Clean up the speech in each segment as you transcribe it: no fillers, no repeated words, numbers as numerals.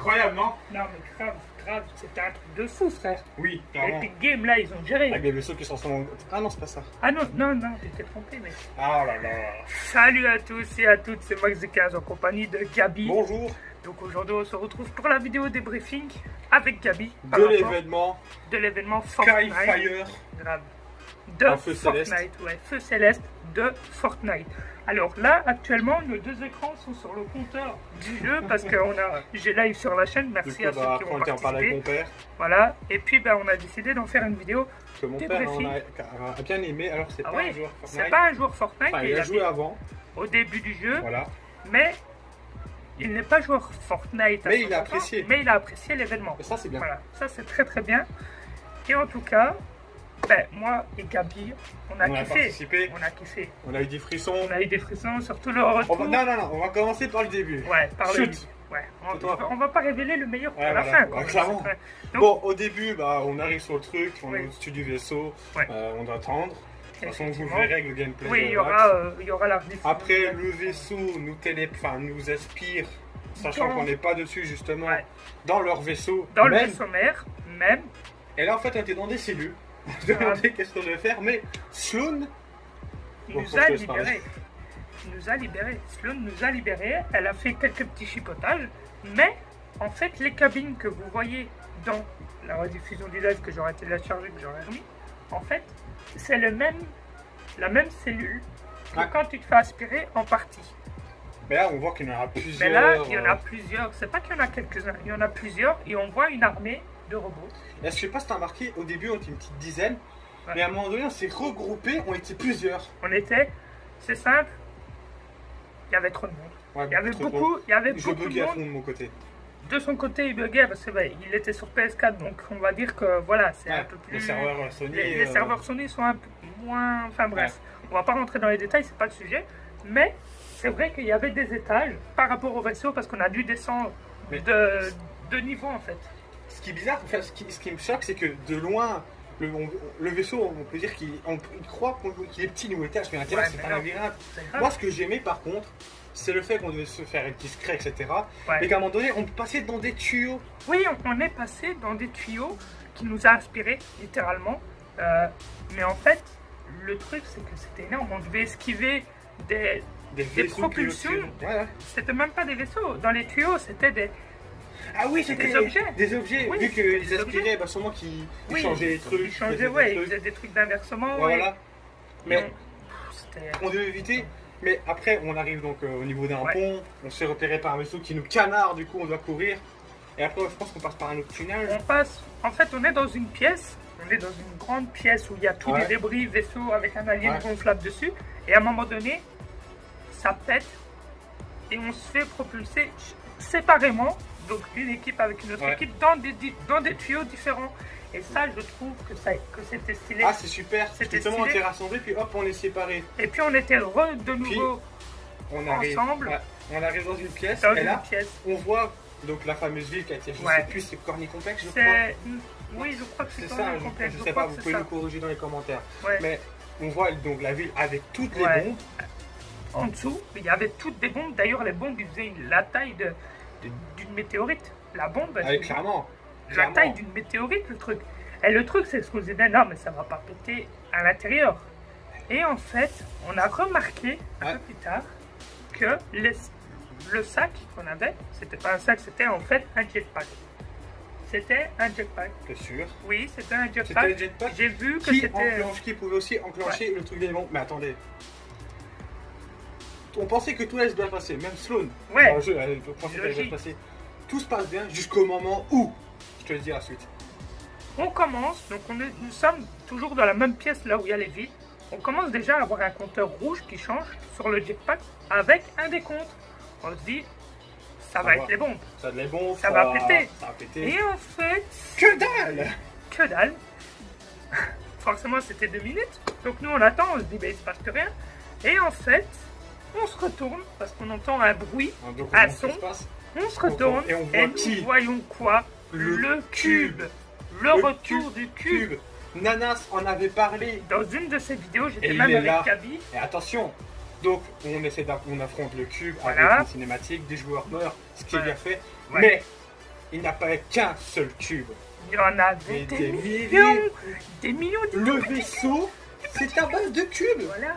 incroyable, non? Non, mais grave, c'était un truc de fou, frère. Oui, clairement. Epic Games, là, ils ont géré. Avec des vaisseaux qui s'en sont... Ah non, c'est pas ça. Ah non, t'étais trompé, mec. Ah là là. Salut à tous et à toutes, c'est Max de 15 en compagnie de Gabi. Bonjour. Donc aujourd'hui, on se retrouve pour la vidéo débriefing avec Gabi. De l'événement. De l'événement Fortnite. Skyfire. Grave. De Un feu Fortnite, céleste. ouais, feu céleste de Fortnite. Alors là, actuellement, nos deux écrans sont sur le compteur du jeu parce que j'ai live sur la chaîne. Merci Du coup, à ceux qui ont on parle avec mon participé. père. Voilà. Et puis, on a décidé d'en faire une vidéo. Que mon père débriefing. a bien aimé. Alors, c'est Ah pas oui, un joueur Fortnite. c'est pas un joueur Fortnite. Enfin, mais il a joué avant. au début du jeu. Voilà. Mais il n'est pas joueur Fortnite. Mais il a 100%, apprécié. Mais il a apprécié l'événement. Et ça, c'est bien. Voilà, ça c'est très très bien. Et en tout cas, moi et Gabi, on a kiffé. Participé. On a kiffé. On a eu des frissons. On a eu des frissons, surtout le retour. Non, on va commencer par le début. Ouais, par le. Chut. Ouais, C'est toi. on va pas révéler le meilleur pour Ouais, la voilà. fin. Ouais, quoi. clairement. Donc, Bon, au début, on arrive sur le truc, on est Oui. au-dessus du vaisseau, Ouais. on doit attendre. De toute façon, vous effectivement. verrez avec le gameplay. Oui, de il y Max. aura la rediffusion. Après, le vaisseau nous aspire, sachant Dans- qu'on n'est pas dessus justement, Ouais. dans leur vaisseau. Dans le même. vaisseau mère, même. Et là, en fait, on était dans des cellules. On se demandait qu'est-ce qu'on devait faire, mais Sloan Bon, nous faut a que je te laisse parler. libérés. Nous a libérés. Sloan nous a libérés. Elle a fait quelques petits chipotages. Mais, en fait, les cabines que vous voyez dans la rediffusion du live que j'aurais téléchargé, que j'aurais remis, en fait, c'est la même cellule que Ouais. quand tu te fais aspirer en partie. Mais là, on voit qu'il y en a plusieurs. Mais là, il y en a plusieurs. C'est pas qu'il y en a quelques-uns. Il y en a plusieurs. Et on voit une armée de robots. Est-ce que je sais pas si t'as remarqué, au début, on était une petite dizaine, Ouais. mais à un moment donné, on s'est regroupés, on était plusieurs. On était, c'est simple, il y avait trop de monde. Ouais, Il y avait trop beaucoup, il y avait Je beaucoup de buguais à monde. fond de mon côté. De son côté, il buguait parce que il était sur PS4, donc on va dire que voilà, c'est un Ouais, peu plus. les serveurs Sony. Les serveurs Sony sont un peu moins. Enfin bref, on va pas rentrer dans les détails, c'est pas le sujet. Mais c'est vrai qu'il y avait des étages par rapport au vaisseau parce qu'on a dû descendre Mais- de niveau en fait. Ce qui est bizarre, enfin, ce qui me choque, c'est que de loin, le vaisseau, on peut dire qu'il croit qu'il est petit niveau étage, mais à l'intérieur, Ouais, c'est mais un non. labyrinthe. C'est grave. Moi, ce que j'aimais par contre, c'est le fait qu'on devait se faire être discret, etc. Ouais. Et qu'à un moment donné, on passait dans des tuyaux. Oui, on est passé dans des tuyaux qui nous a inspirés, littéralement. Mais en fait, le truc, c'est que c'était énorme. On devait esquiver des Vaisseaux qui propulsions. nous- Ouais, ouais. C'était même pas des vaisseaux. Dans les tuyaux, c'était des. Ah oui, c'était Des objets. Des objets. Oui, Vu c'était qu'ils des aspiraient, sûrement qu'ils changeaient les trucs. Ils changeaient, faisaient des ouais, ils trucs. faisaient des trucs d'inversement. Ouais, ouais. voilà. Mais C'était. on devait éviter. Mais après, on arrive donc au niveau d'un Ouais. pont, on se fait repérer par un vaisseau qui nous canarde, du coup on doit courir. Et après, je pense qu'on passe par un autre tunnel. On passe. En fait, on est dans une pièce. On est dans une grande pièce où il y a tous Ouais. les débris vaisseaux avec un alien Ouais. gonflable dessus. Et à un moment donné, ça pète et on se fait propulser séparément. Donc une équipe avec une autre Ouais. équipe dans des tuyaux différents. Et ça, je trouve que c'était stylé. Ah, c'est super. C'était Justement, on stylé. était rassemblés, puis hop, on est séparés. Et puis on était de nouveau On arrive, Ensemble. ouais, on arrive dans une pièce, dans et une là, pièce. on voit donc la fameuse ville qui a été, je Ouais. sais plus, c'est Corny Complex, je crois. C'est. Oui, je crois que C'est c'est ça, ça, je sais crois pas, que vous c'est pouvez ça. nous corriger dans les commentaires. Ouais. Mais on voit donc la ville avec toutes les Ouais. bombes. En dessous, il y avait toutes des bombes. D'ailleurs, les bombes, ils faisaient la taille d'une météorite. La bombe, Ah, elle clairement. la clairement. taille d'une météorite, le truc. Et le truc, c'est ce qu'on se disait, non, mais ça va pas péter à l'intérieur. Et en fait, on a remarqué un Ouais. peu plus tard que le sac qu'on avait, c'était pas un sac, c'était en fait un jetpack. C'était un jetpack. T'es sûr. Oui, c'était un C'était jetpack. le jetpack J'ai vu que qui, c'était. qui pouvait aussi enclencher le truc des bombes. Mais attendez. On pensait que tout allait se bien passer, même Sloan. Ouais. Dans le jeu, elle pensait que ça allait bien se passer. Tout se passe bien jusqu'au moment où, je te le dis la suite. On commence, donc nous sommes toujours dans la même pièce là où il y a les vides. On commence déjà à avoir un compteur rouge qui change sur le jetpack avec un décompte. On se dit, ça va va. être les bombes. Ça les bombes, Ça va péter. Ça va péter. Et en fait, Que dalle! que dalle. Forcément, c'était 2 minutes. Donc nous, on attend, on se dit, il se passe plus rien. Et en fait, on se retourne parce qu'on entend un bruit, Donc, un comment son. ça se passe? On se retourne Et on voit nous qui? voyons quoi? Le cube. Le retour du cube. Nanas en avait parlé. Dans une de ces vidéos, Et j'étais il même est avec là. Gabi. Et attention, donc on affronte le cube Voilà. avec une cinématique, des joueurs meurent, ce qui est Voilà. bien fait. Ouais. Mais il n'a pas qu'un seul cube. Il y en avait Et des des millions. milliers. Des millions de Le vaisseau, c'est à base de cubes. Voilà.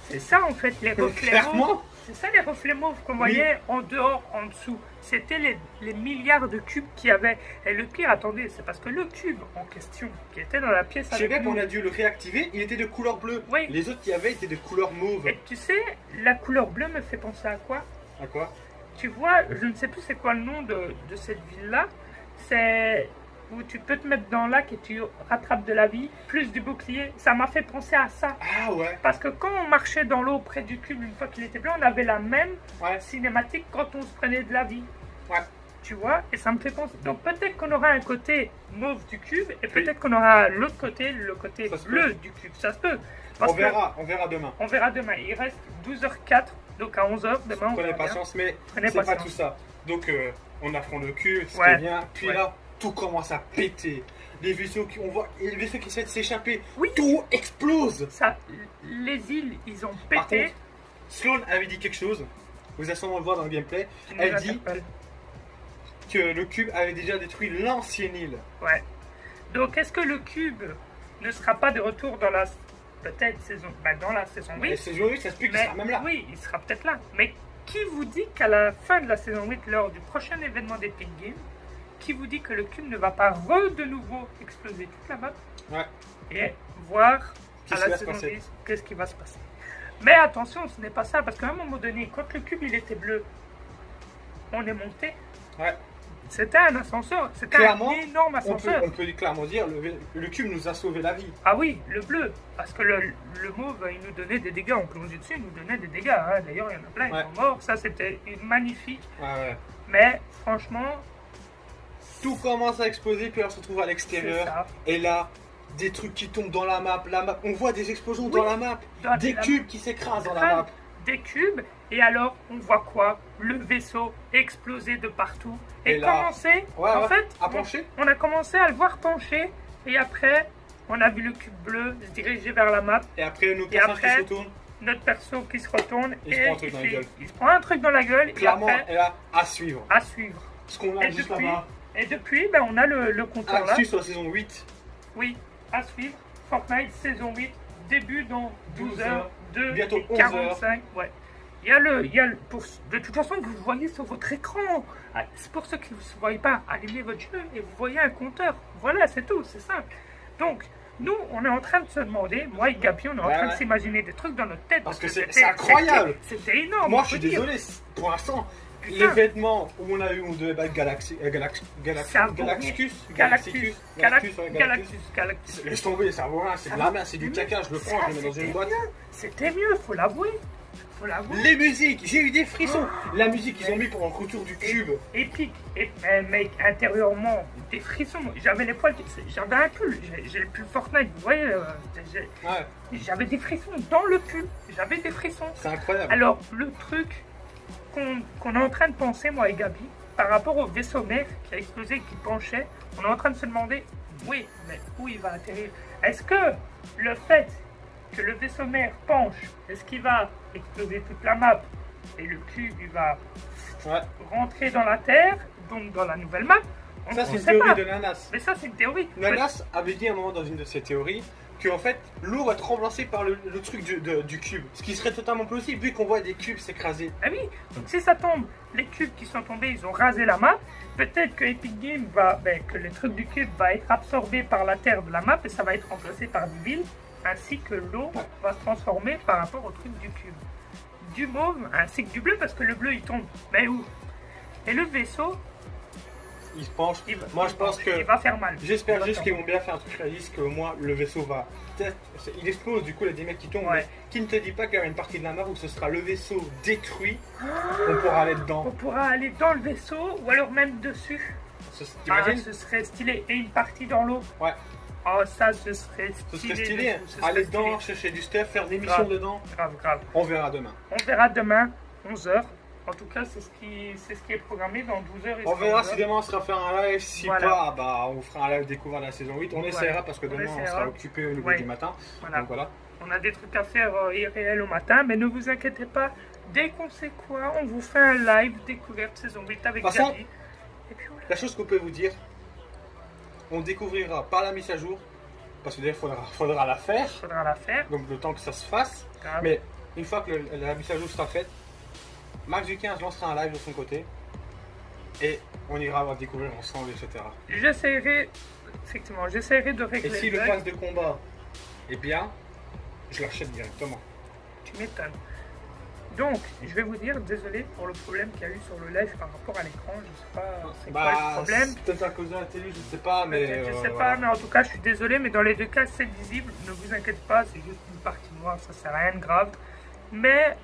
C'est ça en fait, les reflets mauves. Clairement. C'est ça les reflets mauves qu'on Oui. voyait en dehors, en dessous. C'était les milliards de cubes qu'il y avait. Et le pire, attendez, c'est parce que le cube en question, qui était dans la pièce Je sais bien avec nous, qu'on a dû le réactiver, il était de couleur bleue. Oui. Les autres qui avaient étaient de couleur mauve. et tu sais, la couleur bleue me fait penser à quoi? À quoi? Tu vois, je ne sais plus c'est quoi le nom de cette ville-là. C'est où tu peux te mettre dans le lac et tu rattrapes de la vie, plus du bouclier. Ça m'a fait penser à ça. Ah ouais. Parce que quand on marchait dans l'eau près du cube une fois qu'il était blanc, on avait la même Ouais. cinématique quand on se prenait de la vie. Ouais. Tu vois, et ça me fait penser. Donc peut-être qu'on aura un côté mauve du cube et peut-être qu'on aura l'autre côté, le côté Ça se bleu du cube. Ça se peut. Parce On verra demain. on verra demain. Il reste 12h04, donc à 11h demain. on Prenez verra bien. patience, mais Prenez c'est pas patience. tout ça. Donc on affronte le cube, ce qui Ouais. est bien. Puis Ouais. là, tout commence à péter. Les vaisseaux on voit, et les vaisseaux qui essaient de s'échapper, Oui. tout explose. Ça, les îles, ils ont Par pété. contre, Sloane avait dit quelque chose. Vous allez sûrement le voir dans le gameplay. Qui nous Elle dit interpelle. que le cube avait déjà détruit l'ancienne île. Ouais. Donc est-ce que le cube ne sera pas de retour dans la peut-être saison, dans la saison Et 8? c'est joli, ça se peut qu'il Mais sera même là. oui, il sera peut-être là. Mais qui vous dit qu'à la fin de la saison 8, lors du prochain événement d'Epic Games, qui vous dit que le cube ne va pas de nouveau exploser toute la map Ouais. et voir Qu'est-ce à qui la va se saison passer 10 qu'est-ce qui va se passer. Mais attention, ce n'est pas ça, parce qu'à un moment donné, quand le cube il était bleu, on est monté. Ouais. C'était un ascenseur, c'était Clairement, un énorme On ascenseur. peut clairement dire, le cube nous a sauvé la vie. Ah oui, le bleu, parce que le mauve, il nous donnait des dégâts, on plongeait dessus, il nous donnait des dégâts. Hein. D'ailleurs, il y en a plein, ils Ouais. sont morts, ça c'était magnifique. Ouais, ouais. Mais franchement, Tout commence à exploser, puis on se retrouve à c'est l'extérieur. ça. Et là, des trucs qui tombent dans la map. On voit des explosions dans Oui. la map. Dans Des la- cubes qui s'écrasent dans la map. Des cubes, et alors on voit quoi? Le vaisseau exploser de partout. Et, Et là- commencer, Ouais, en ouais, fait, à pencher. on a commencé à le voir pencher, et après, on a vu le cube bleu se diriger vers la map, Et après, nos Et personnages qui après, se retournent. notre perso qui se retourne, Il se et prend un truc dans la gueule. il se prend un truc dans la gueule, Clairement, et après, et là, à suivre. à suivre. Ce qu'on a Et juste depuis, là-bas. on a le compteur À là. suivre sur la saison 8. Oui, à suivre. Fortnite saison 8, début dans 12 heures, 2 bientôt et 11 45. Ouais. Il y a de toute façon, vous le voyez sur votre écran. Ah, c'est pour ceux qui ne vous voyez pas, allumez votre jeu et vous voyez un compteur. Voilà, c'est tout, c'est simple. Donc, nous, on est en train de se demander, moi et Gabi, on est en Ouais, train de ouais. s'imaginer des trucs dans notre tête. Parce que c'était- c'est incroyable. C'était énorme. Moi, on je suis peut dire. désolé. Pour l'instant, Putain. l'événement où on a eu, on devait battre Galactus. Ça vaut Galactus. Galactus, Galactus. Galactus. Laisse tomber, ça vaut rien. C'est de la merde, c'est du caca. Je le prends, je le mets dans une boîte. C'était mieux, faut l'avouer. Faut l'avouer. Les musiques, j'ai eu des frissons. La musique qu'ils ont mis pendant le retour du cube. Épique. Et mec, intérieurement, des frissons. J'avais les poils, j'avais un pull. J'ai le pull Fortnite, vous voyez. Ouais, J'avais des frissons dans le pull. J'avais des frissons. c'est incroyable. Alors, le truc qu'on est en train de penser, moi et Gabi, par rapport au vaisseau mère qui a explosé, qui penchait, on est en train de se demander, oui, mais où il va atterrir? Est-ce que le fait que le vaisseau mère penche, est-ce qu'il va exploser toute la map et le cube, il va Ouais. rentrer dans la Terre, donc dans la nouvelle map? On Ça, c'est ne une sait théorie pas. de Nanas. Mais ça, c'est une théorie. Nanas avait dit à un moment dans une de ses théories que en fait l'eau va être remplacée par le truc du cube. Ce qui serait totalement possible vu qu'on voit des cubes s'écraser. Ah oui, donc si ça tombe, les cubes qui sont tombés, ils ont rasé la map. Peut-être que Epic Games que le truc du cube va être absorbé par la terre de la map et ça va être remplacé par des villes, ainsi que l'eau va se transformer par rapport au truc du cube. Du mauve ainsi que du bleu parce que le bleu il tombe. Mais où? Et le vaisseau, Il se penche. il va, Moi je pense il que. va faire mal. J'espère Il va juste faire qu'ils mal. vont bien faire un truc réaliste, qu'au moins le vaisseau va. Peut-être. Il explose, du coup, il y a des mecs qui tombent. Ouais. Mais qui ne te dit pas qu'il y aura une partie de la map où ce sera le vaisseau détruit, on pourra aller On dedans. pourra aller dans le vaisseau ou alors même dessus. T'imagines Ce serait stylé. Et une partie dans l'eau. Ouais. Oh, ça, ce serait Ce stylé. serait stylé. de fou, ce serait Aller stylé. dedans, chercher du stuff, faire des missions Grave. dedans. Grave, grave. On verra demain. On verra demain, 11h. En tout cas, c'est ce qui est programmé dans 12h. On verra si demain on sera faire un live. Si Voilà. pas, bah on fera un live découvert de la saison 8. On essaiera parce que On demain on essaiera. sera occupé au niveau Ouais. du matin. Voilà. Donc voilà. On a des trucs à faire irréels au matin, mais ne vous inquiétez pas. Dès qu'on sait quoi, on vous fait un live découverte saison 8 avec De toute façon, Gabi. Et puis voilà. La chose qu'on peut vous dire, on découvrira par la mise à jour, parce que d'ailleurs faudra la faire, Faudra la faire. donc le temps que ça se fasse. Grave. Mais une fois que la mise à jour sera faite, Max du 15 lancera un live de son côté et on ira découvrir ensemble, etc. J'essaierai de Et régler si le le bug. pass de combat est bien, je l'achète directement. Tu m'étonnes. Donc, je vais vous dire, désolé pour le problème qu'il y a eu sur le live par rapport à l'écran. Je sais pas c'est quoi le problème. C'est peut-être à cause de la télé, je sais pas, mais. Je sais pas, voilà. mais en tout cas, je suis désolé, mais dans les deux cas, c'est visible. Ne vous inquiétez pas, c'est juste une partie noire, ça sert à rien de grave. Mais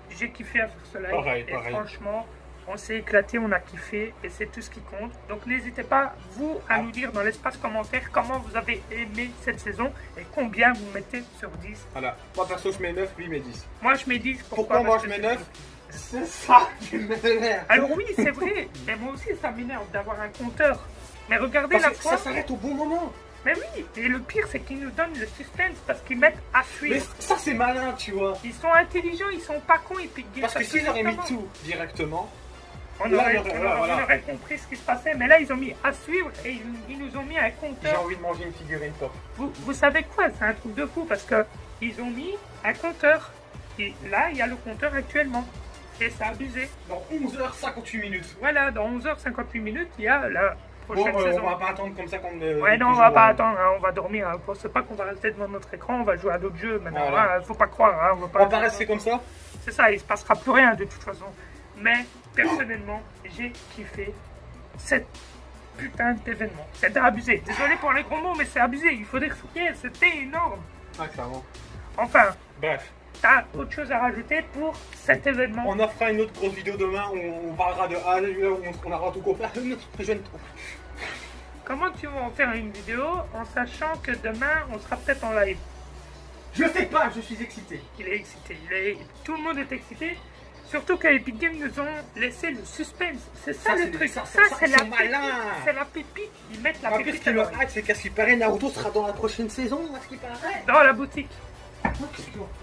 j'ai kiffé à faire ce live. Pareil, et pareil. franchement, on s'est éclaté, on a kiffé, et c'est tout ce qui compte. Donc n'hésitez pas, vous, à nous dire dans l'espace commentaire comment vous avez aimé cette saison et combien vous mettez sur 10. Voilà. Moi perso, je mets 9, lui il met 10. Moi, je mets 10. Pourquoi moi Parce je que mets c'est 9? C'est ça qui m'énerve. Alors oui, c'est vrai. Mais moi aussi, ça m'énerve d'avoir un compteur. Mais regardez Parce la que fois. ça s'arrête au bon moment. Mais oui, et le pire, c'est qu'ils nous donnent le suspense parce qu'ils mettent à Mais suivre. ça c'est malin, tu vois. Ils sont intelligents, ils sont pas cons, ils piquent Parce que s'ils auraient mis tout directement, on là, aurait, il y aurait- voilà. on aurait compris ce qui se passait. Mais là, ils ont mis à suivre et ils nous ont mis un j'ai compteur. envie de manger une figurine top. Vous savez quoi? C'est un truc de fou parce que ils ont mis un compteur. Et là, il y a le compteur actuellement. Et c'est abusé. Dans 11h58 minutes. Voilà, dans 11h58 minutes, il y a la Bon, prochaine saison. on va pas attendre comme ça qu'on Ouais, non, on va pas attendre, hein, on va dormir. Hein. C'est pas qu'on va rester devant notre écran, on va jouer à d'autres jeux maintenant. Voilà. Hein, faut pas croire. Hein, On va pas rester comme ça. C'est ça, il se passera plus rien de toute façon. Mais personnellement, j'ai kiffé cette putain d'événement. C'était abusé. Désolé pour les gros mots, mais c'est abusé. Il faut dire ce qu'il y a, c'était énorme. Ah, clairement. Enfin, Bref, t'as autre chose à rajouter pour cet événement? on en fera une autre grosse vidéo demain où on parlera de A à Z, où on aura tout compris. Comment tu vas en faire une vidéo en sachant que demain on sera peut-être en live? Je sais pas, je suis excité. Il est excité, tout le monde est excité. Surtout que Epic Games nous ont laissé le suspense. C'est ça, le truc. ça, Ça, c'est ils la sont pépite. malins. C'est la pépite. Ils mettent la En plus, pépite ce qui me alors, hype, c'est qu'à ce qui paraît, Naruto sera dans la prochaine saison, à ce qui paraît. dans la boutique.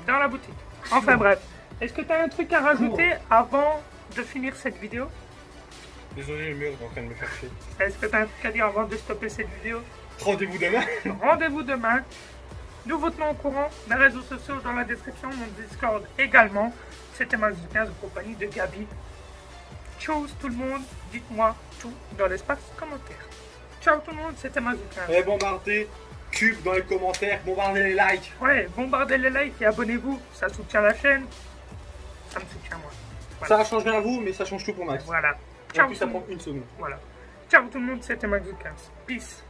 Dans la boutique. Enfin bref. Est-ce que tu as un truc à rajouter avant de finir cette vidéo? Désolé, le mur est en train de me faire chier. Est-ce que tu as un truc à dire avant de stopper cette vidéo? Rendez-vous demain. Rendez-vous demain. Nous vous tenons au courant. Mes réseaux sociaux dans la description, mon Discord également. C'était Max du 15 en compagnie de Gabi. Chose tout le monde. Dites-moi tout dans l'espace commentaire. Ciao tout le monde, c'était Max du 15. Et bombardez Cube dans les commentaires, bombardez les likes. Ouais, bombardez les likes et abonnez-vous. Ça soutient la chaîne. Ça me soutient moi. Ça change rien à vous, mais ça change tout pour Max. Voilà. En Ciao plus, tout ça le prend monde. une seconde. Voilà. Ciao tout le monde, c'était Max du 15. Peace.